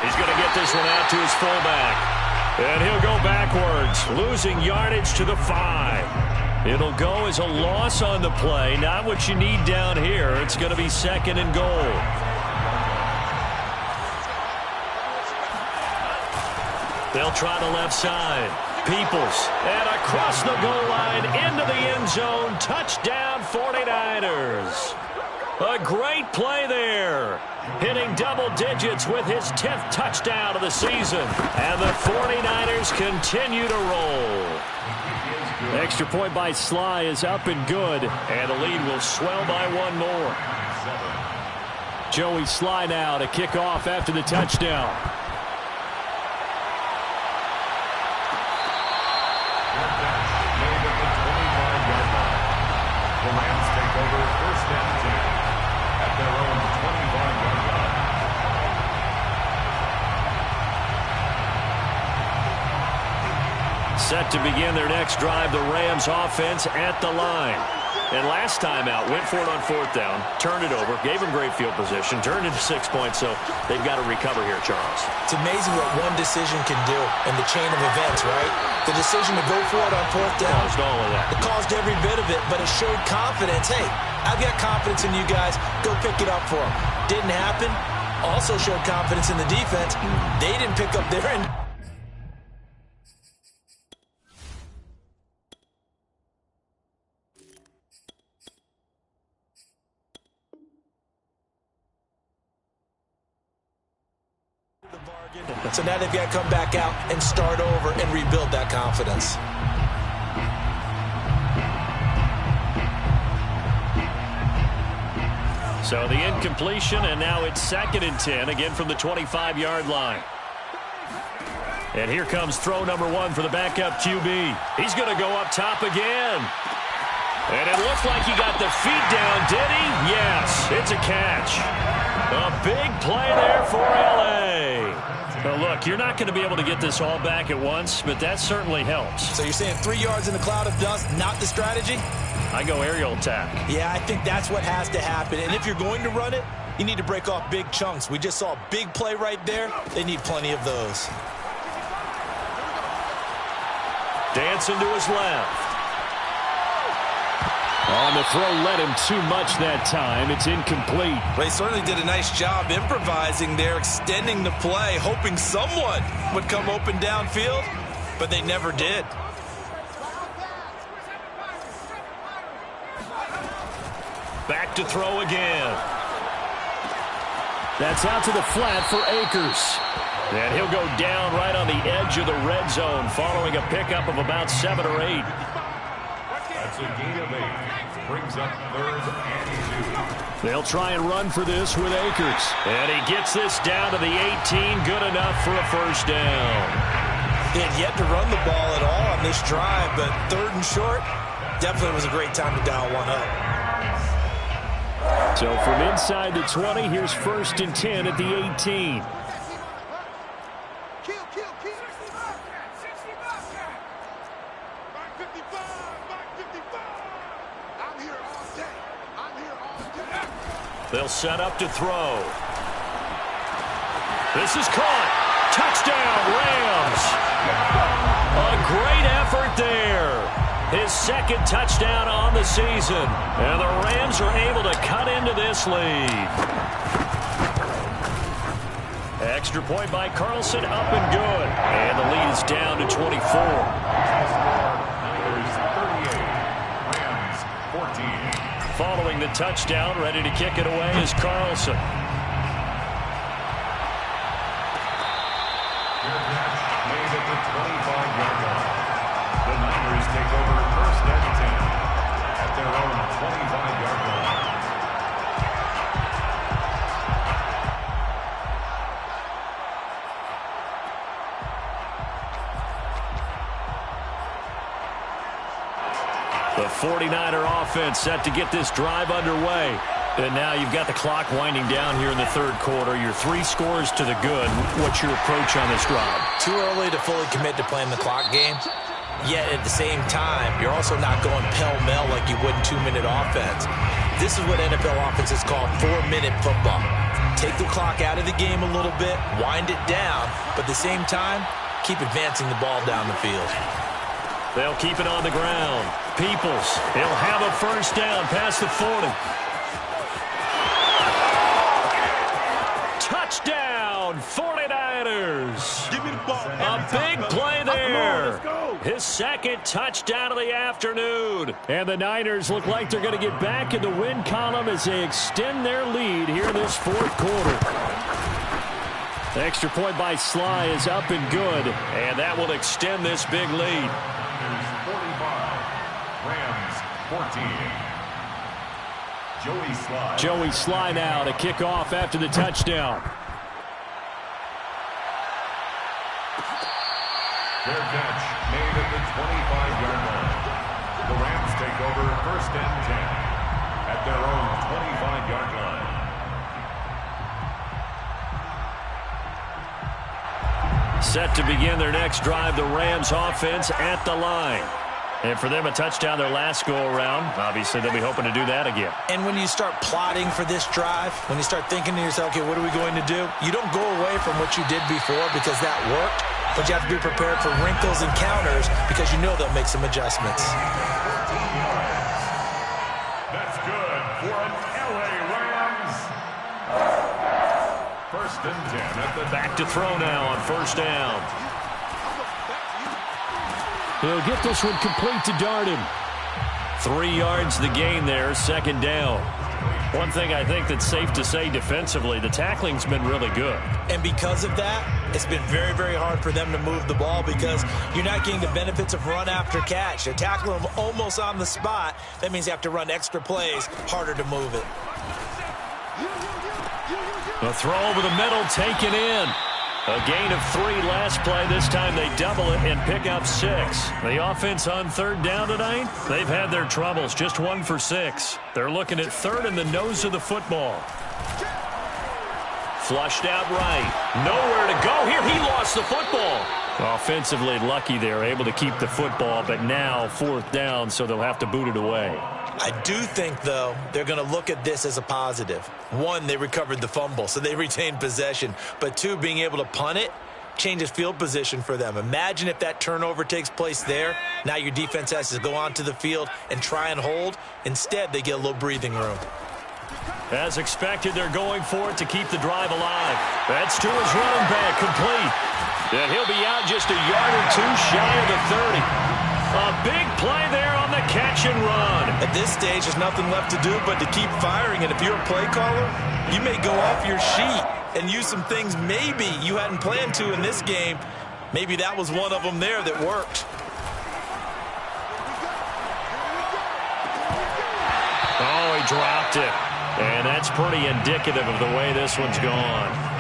He's going to get this one out to his fullback. And he'll go backwards, losing yardage to the 5. It'll go as a loss on the play. Not what you need down here. It's going to be 2nd and goal. They'll try the left side. Peoples. And across the goal line, into the end zone. Touchdown, 49ers. A great play there. Hitting double digits with his 10th touchdown of the season. And the 49ers continue to roll. Extra point by Sly is up and good. And the lead will swell by one more. Joey Sly now to kick off after the touchdown. The Rams take over first and 10 at their own 25-yard line. Set to begin their next drive, the Rams offense at the line. And last time out, went for it on fourth down, turned it over, gave them great field position, turned it to 6 points, so they've got to recover here, Charles. It's amazing what one decision can do in the chain of events, right? The decision to go for it on fourth down. Caused all of that. It caused every bit of it, but it showed confidence. Hey, I've got confidence in you guys. Go pick it up for them. Didn't happen. Also showed confidence in the defense. They didn't pick up their end. So now they've got to come back out and start over and rebuild that confidence. So the incompletion, and now it's 2nd and 10, again from the 25-yard line. And here comes throw number 1 for the backup QB. He's going to go up top again. And it looks like he got the feet down, did he? Yes, it's a catch. A big play there for L.A. Now look, you're not going to be able to get this all back at once, but that certainly helps. So you're saying 3 yards in a cloud of dust, not the strategy? I go aerial attack. Yeah, I think that's what has to happen. And if you're going to run it, you need to break off big chunks. We just saw a big play right there. They need plenty of those. Dancing to his left. On the throw, led him too much that time. It's incomplete. They certainly did a nice job improvising there, extending the play, hoping someone would come open downfield, but they never did. Back to throw again. That's out to the flat for Akers. And he'll go down right on the edge of the red zone following a pickup of about 7 or 8. That's a gain of 8. Brings up 3rd and 2. They'll try and run for this with Akers. And he gets this down to the 18. Good enough for a first down. He had yet to run the ball at all on this drive, but 3rd and short definitely was a great time to dial one up. So from inside the 20, here's 1st and 10 at the 18. They'll set up to throw. This is caught. Touchdown, Rams. A great effort there. His 2nd touchdown on the season. And the Rams are able to cut into this lead. Extra point by Carlson, up and good. And the lead is down to 24. Niners 38. Rams 14. Following the touchdown, ready to kick it away is Carlson. Fair catch made at the 25-yard line. The Niners take over 1st and 10 at their own 25-yard line. The 49er offense set to get this drive underway. And now you've got the clock winding down here in the 3rd quarter. You're 3 scores to the good. What's your approach on this drive? Too early to fully commit to playing the clock game. Yet at the same time, you're also not going pell-mell like you would in 2-minute offense. This is what NFL offenses call 4-minute football. Take the clock out of the game a little bit, wind it down, but at the same time, keep advancing the ball down the field. They'll keep it on the ground. Peoples, he'll have a first down past the 40. Touchdown, 49ers. Give me the ball. A big play there. His 2nd touchdown of the afternoon. And the Niners look like they're going to get back in the win column as they extend their lead here in this 4th quarter. The extra point by Sly is up and good. And that will extend this big lead. 45. Rams 14. Joey Sly. Joey Sly now to kick off after the touchdown. Fair catch made at the 25-yard line. The Rams take over 1st and 10 at their own 25-yard line. Set to begin their next drive, the Rams offense at the line. And for them, a touchdown their last go-around. Obviously, they'll be hoping to do that again. And when you start plotting for this drive, when you start thinking to yourself, okay, what are we going to do? You don't go away from what you did before because that worked, but you have to be prepared for wrinkles and counters because you know they'll make some adjustments. That's good for an LA Rams. 1st and 10 at the Back to throw now on first down. He'll get this one complete to Darden. 3 yards the gain there, 2nd down. One thing I think that's safe to say defensively, the tackling's been really good. And because of that, it's been very, very hard for them to move the ball because you're not getting the benefits of run after catch. They're tackling them almost on the spot. That means you have to run extra plays, harder to move it. The throw over the middle, taken in. A gain of 3 last play. This time they double it and pick up 6. The offense on 3rd down tonight, they've had their troubles. Just 1 for 6. They're looking at 3rd in the nose of the football. Flushed out right. Nowhere to go here. He lost the football. Offensively lucky they're able to keep the football, but now 4th down, so they'll have to boot it away. I do think, though, they're going to look at this as a positive. 1, they recovered the fumble, so they retained possession. But 2, being able to punt it changes field position for them. Imagine if that turnover takes place there. Now your defense has to go onto the field and try and hold. Instead, they get a little breathing room. As expected, they're going for it to keep the drive alive. That's to his running back, complete. And he'll be out just a yard or two shy of the 30. A big play there on the catch and run. At this stage, there's nothing left to do but to keep firing. And if you're a play caller, you may go off your sheet and use some things maybe you hadn't planned to in this game. Maybe that was one of them there that worked. Oh, he dropped it. And that's pretty indicative of the way this one's gone.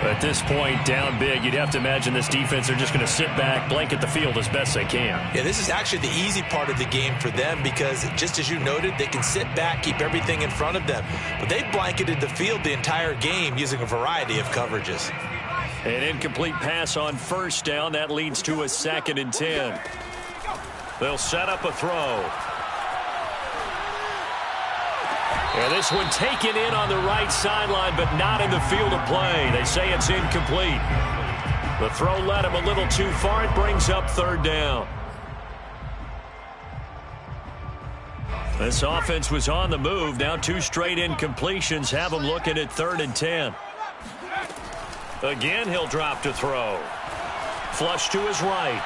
At this point, down big, you'd have to imagine this defense are just going to sit back, blanket the field as best they can. Yeah, this is actually the easy part of the game for them because, just as you noted, they can sit back, keep everything in front of them. But they've blanketed the field the entire game using a variety of coverages. An incomplete pass on first down. That leads to a 2nd and 10. They'll set up a throw. And this one taken in on the right sideline, but not in the field of play. They say it's incomplete. The throw led him a little too far. It brings up 3rd down. This offense was on the move. Now 2 straight incompletions have them looking at 3rd and 10. Again, he'll drop to throw. Flush to his right.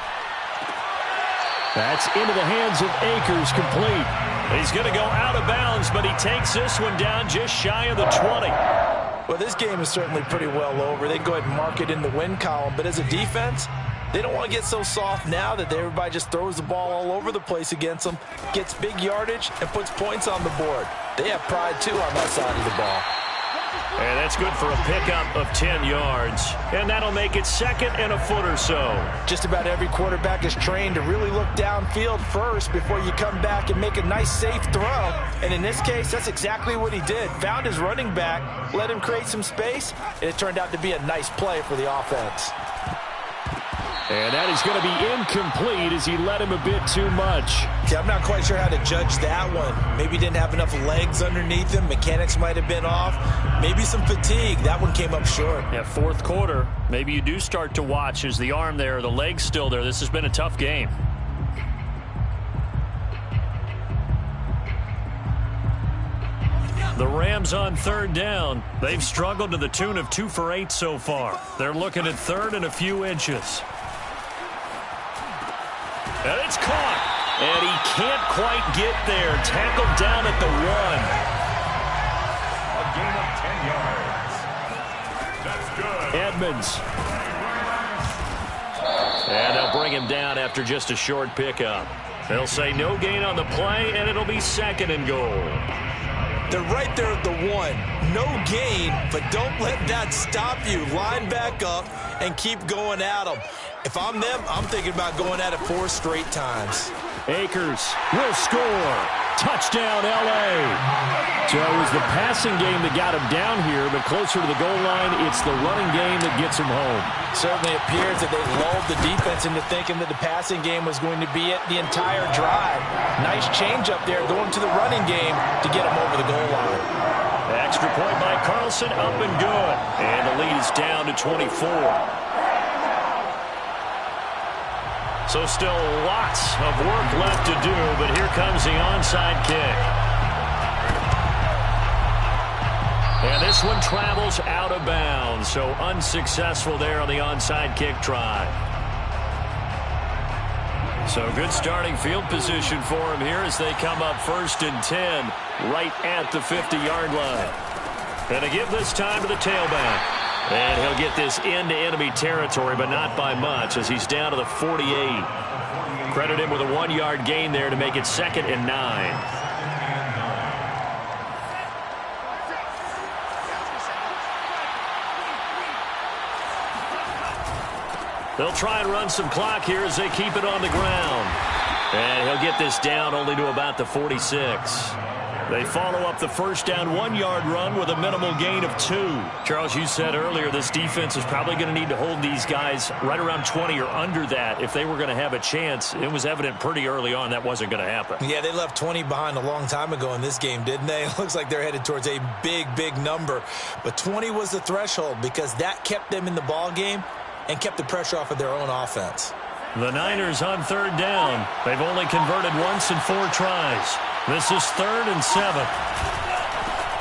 That's into the hands of Akers, complete. He's going to go out of bounds, but he takes this one down just shy of the 20. Well, this game is certainly pretty well over. They can go ahead and mark it in the win column. But as a defense, they don't want to get so soft now that everybody just throws the ball all over the place against them, gets big yardage, and puts points on the board. They have pride, too, on that side of the ball. And that's good for a pickup of 10 yards. And that'll make it 2nd and a foot or so. Just about every quarterback is trained to really look downfield first before you come back and make a nice, safe throw. And in this case, that's exactly what he did. Found his running back, let him create some space, and it turned out to be a nice play for the offense. And that is going to be incomplete as he led him a bit too much. See, I'm not quite sure how to judge that one. Maybe he didn't have enough legs underneath him. Mechanics might have been off. Maybe some fatigue. That one came up short. Yeah, 4th quarter. Maybe you do start to watch as the arm there, the leg's still there. This has been a tough game. The Rams on 3rd down. They've struggled to the tune of 2 for 8 so far. They're looking at 3rd and a few inches. And it's caught. And he can't quite get there. Tackled down at the 1. A gain of 10 yards. That's good. Edmonds. And they'll bring him down after just a short pickup. They'll say no gain on the play, and it'll be 2nd and goal. They're right there at the 1. No gain, but don't let that stop you. Line back up and keep going at them. If I'm them, I'm thinking about going at it 4 straight times. Akers will score. Touchdown, L.A. So it was the passing game that got him down here, but closer to the goal line, it's the running game that gets him home. Certainly appears that they lulled the defense into thinking that the passing game was going to be it the entire drive. Nice change up there going to the running game to get him over the goal line. Extra point by Carlson, up and good. And the lead is down to 24. So still lots of work left to do, but here comes the onside kick. And this one travels out of bounds, so unsuccessful there on the onside kick try. So good starting field position for him here as they come up 1st and 10 right at the 50-yard line. And to give this time to the tailback. And he'll get this into enemy territory, but not by much as he's down to the 48. Credit him with a 1-yard gain there to make it 2nd and 9. They'll try and run some clock here as they keep it on the ground. And he'll get this down only to about the 46. They follow up the first down 1-yard run with a minimal gain of 2. Charles, you said earlier this defense is probably going to need to hold these guys right around 20 or under that if they were going to have a chance. It was evident pretty early on that wasn't going to happen. Yeah, they left 20 behind a long time ago in this game, didn't they? It looks like they're headed towards a big, big number. But 20 was the threshold because that kept them in the ball game and kept the pressure off of their own offense. The Niners on third down. They've only converted once in 4 tries. This is 3rd and 7.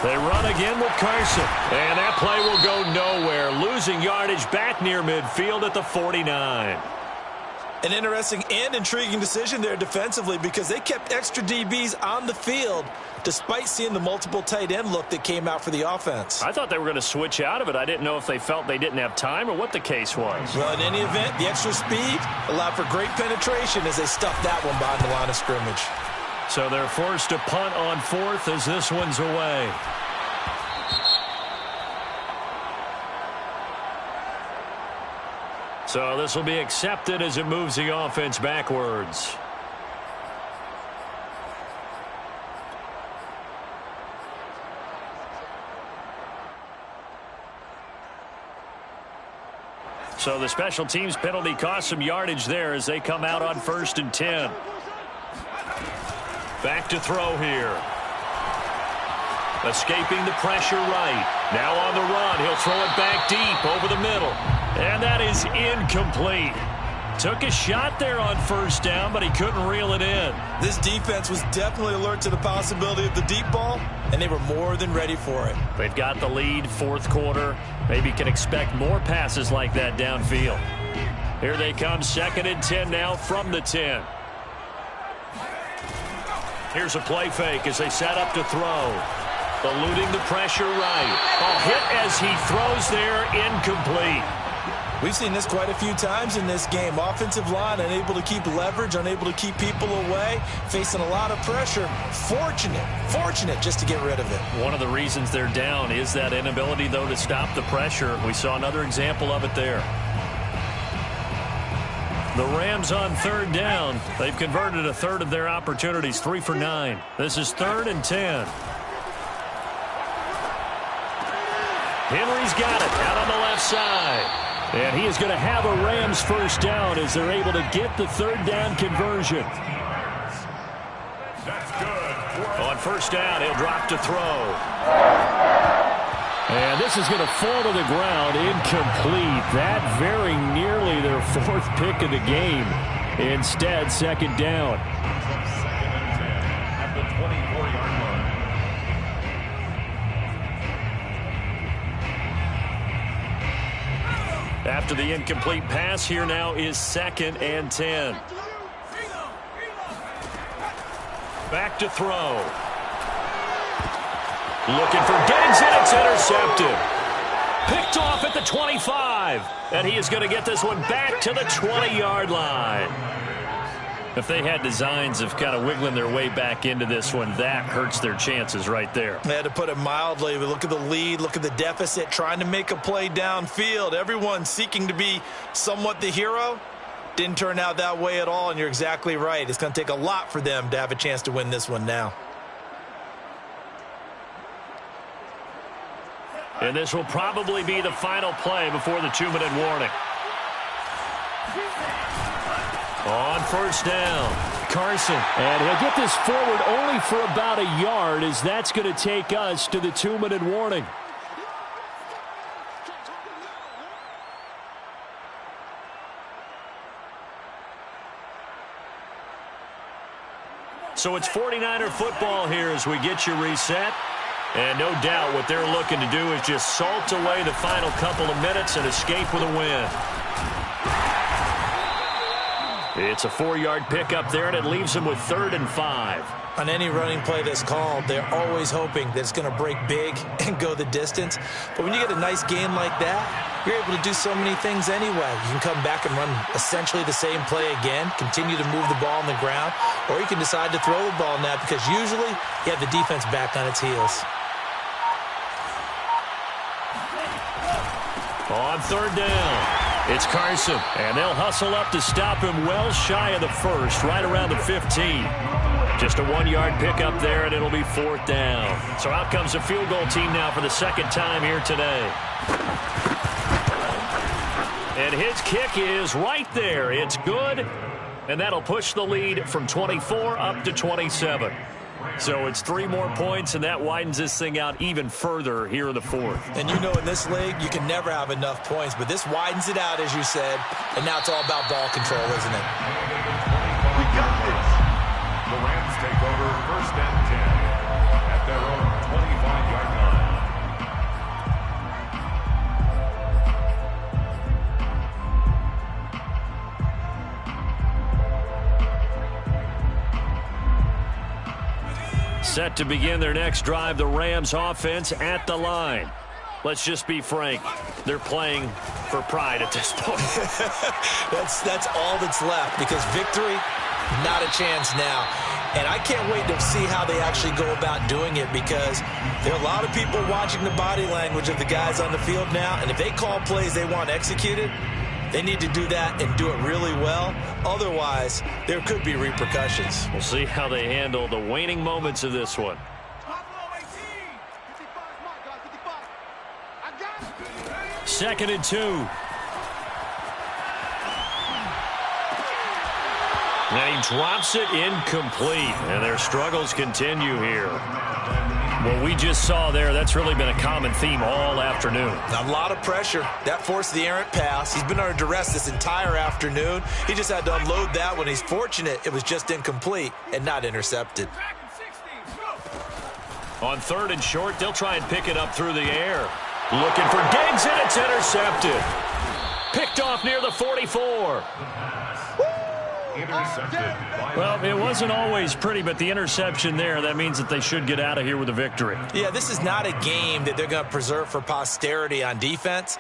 They run again with Carson. And that play will go nowhere. Losing yardage back near midfield at the 49. An interesting and intriguing decision there defensively because they kept extra DBs on the field despite seeing the multiple tight end look that came out for the offense. I thought they were going to switch out of it. I didn't know if they felt they didn't have time or what the case was. Well, in any event, the extra speed allowed for great penetration as they stuffed that one behind the line of scrimmage. So they're forced to punt on 4th as this one's away. So this will be accepted as it moves the offense backwards. So the special teams penalty cost some yardage there as they come out on 1st and 10. Back to throw here. Escaping the pressure right. Now on the run. He'll throw it back deep over the middle. And that is incomplete. Took a shot there on 1st down, but he couldn't reel it in. This defense was definitely alert to the possibility of the deep ball, and they were more than ready for it. They've got the lead, 4th quarter. Maybe can expect more passes like that downfield. Here they come, 2nd and 10 now from the 10. Here's a play fake as they set up to throw. Eluding the pressure right. A hit as he throws there, incomplete. We've seen this quite a few times in this game. Offensive line unable to keep leverage, unable to keep people away, facing a lot of pressure. Fortunate just to get rid of it. One of the reasons they're down is that inability, though, to stop the pressure. We saw another example of it there. The Rams on 3rd down. They've converted 1/3 of their opportunities, 3 for 9. This is 3rd and 10. Henry's got it out on the left side. And he is going to have a Rams 1st down as they're able to get the 3rd down conversion. That's good. On 1st down, he'll drop to throw. And this is going to fall to the ground, incomplete. That very nearly their 4th pick of the game. Instead, 2nd down. 2nd and 10 at the 24-yard line. After the incomplete pass, here now is 2nd and 10. Back to throw. Looking for Diggs, and it's intercepted. Picked off at the 25. And he is going to get this one back to the 20-yard line. If they had designs of kind of wiggling their way back into this one, that hurts their chances right there. They had to put it mildly. But look at the lead, look at the deficit, trying to make a play downfield. Everyone seeking to be somewhat the hero. Didn't turn out that way at all, and you're exactly right. It's going to take a lot for them to have a chance to win this one now. And this will probably be the final play before the 2-minute warning. On 1st down, Carson. And he'll get this forward only for about a yard, as that's going to take us to the 2-minute warning. So it's 49er football here as we get you reset. And no doubt what they're looking to do is just salt away the final couple of minutes and escape with a win. It's a 4-yard pickup there, and it leaves them with 3rd and 5. On any running play that's called, they're always hoping that it's going to break big and go the distance. But when you get a nice gain like that, you're able to do so many things anyway. You can come back and run essentially the same play again, continue to move the ball on the ground, or you can decide to throw the ball now because usually you have the defense back on its heels. On 3rd down, it's Carson, and they'll hustle up to stop him well shy of the 1st, right around the 15. Just a 1-yard pickup there, and it'll be 4th down. So out comes the field goal team now for the 2nd time here today. And his kick is right there. It's good, and that'll push the lead from 24 up to 27. So it's 3 more points, and that widens this thing out even further here in the fourth. And you know in this league, you can never have enough points, but this widens it out, as you said, and now it's all about ball control, isn't it? We got this. The Rams take over 1st and 10 at their own 25-yard line. Set to begin their next drive, the Rams offense at the line. Let's just be frank. They're playing for pride at this point. That's all that's left, because victory, not a chance now. And I can't wait to see how they actually go about doing it, because there are a lot of people watching the body language of the guys on the field now, and if they call plays they want executed, they need to do that and do it really well. Otherwise, there could be repercussions. We'll see how they handle the waning moments of this one. 2nd and 2. And he drops it incomplete. And their struggles continue here. What we just saw there, that's really been a common theme all afternoon. A lot of pressure. That forced the errant pass. He's been under duress this entire afternoon. He just had to unload that one. He's fortunate it was just incomplete and not intercepted. On 3rd and short, they'll try and pick it up through the air. Looking for Diggs, and it's intercepted. Picked off near the 44. Intercepted. Well, it wasn't always pretty, but the interception there, that means that they should get out of here with a victory. Yeah, this is not a game that they're going to preserve for posterity on defense,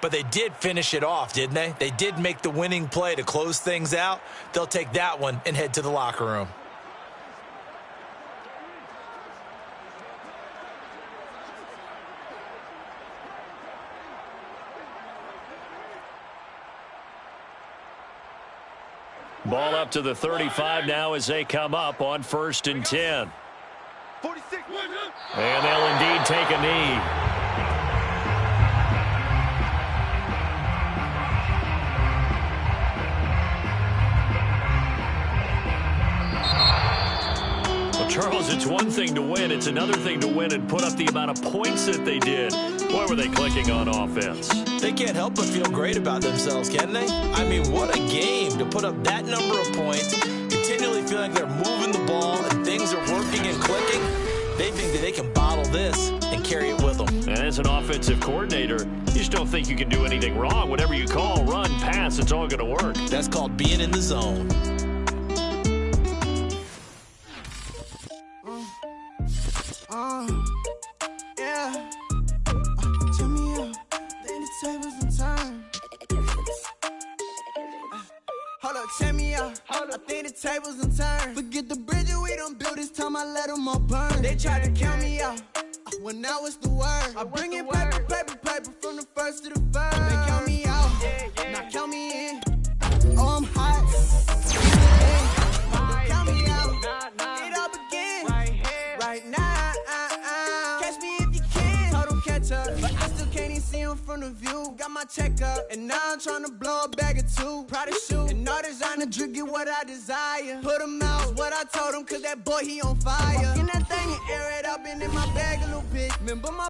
but they did finish it off, didn't they? They did make the winning play to close things out. They'll take that one and head to the locker room. Ball up to the 35 now as they come up on 1st and 10. 46. And they'll indeed take a knee. Well, Charles, it's one thing to win. It's another thing to win and put up the amount of points that they did. Boy, were they clicking on offense. They can't help but feel great about themselves, can they? I mean, what a game to put up that number of points, continually feeling like they're moving the ball and things are working and clicking. They think that they can bottle this and carry it with them. And as an offensive coordinator, you just don't think you can do anything wrong. Whatever you call, run, pass, it's all going to work. That's called being in the zone. Yeah. Tell me up, then the tables and turn. Hold up, check me out. I think the tables and turn. Forget the bridges we done built, this time I let them all burn. They tried to count me out, when now it's the word. I bring it paper, paper, paper from the 1st to the 3rd. They count me out, now count me in. Oh, I'm hot. Don't count me out, it all begin right now. Catch me if you can. Told them catch up, but I still can't even see him from the view. Got my check up, and now I'm trying to blow a bag or 2. Proud of shoe, and all designer drip, get what I desire. Put him out, what I told him, cause that boy, he on fire. Walk in that thing and air it up, and in my bag a little bit. Remember my